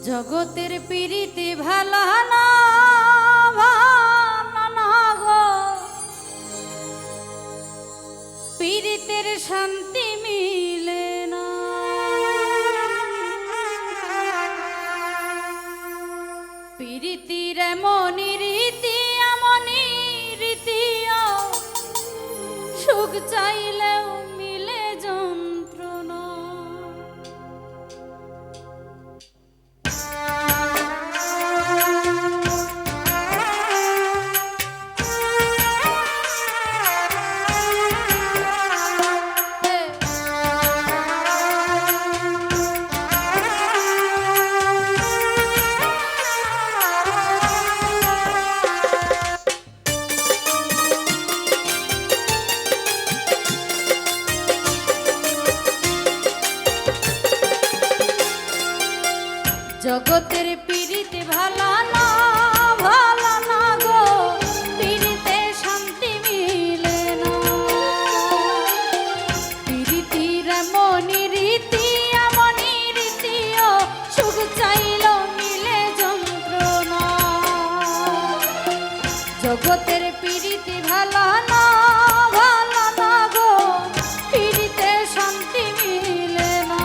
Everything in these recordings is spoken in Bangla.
জগতের প্রীতি ভালো না ভালো না গো, প্রীতির শান্তি মিলে না। প্রীতির এমনই রীতি এমনই রীতিও সুখ চাইলেও মিলে যন্ত্রণা। জগতের প্রীতি ভালো না ভালো না গো, প্রীতিতে শান্তি মিলে না। প্রীতির এমনই রীতি এমনই রীতিও সুখ চাইলেও মিলে যন্ত্রণা। জগতের প্রীতি ভালো না ভালো না গো, প্রীতিতে শান্তি মিলে না।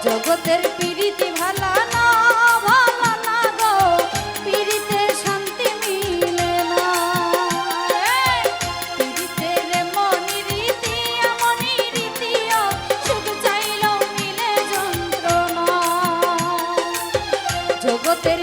জগতের প্রীতি ভালো না ভালো না গো, প্রীতিতে শান্তি মিলে না। প্রীতির এমনই রীতি এমনই রীতিও সুখ চাইলেও মিলে যন্ত্রণা। জগতের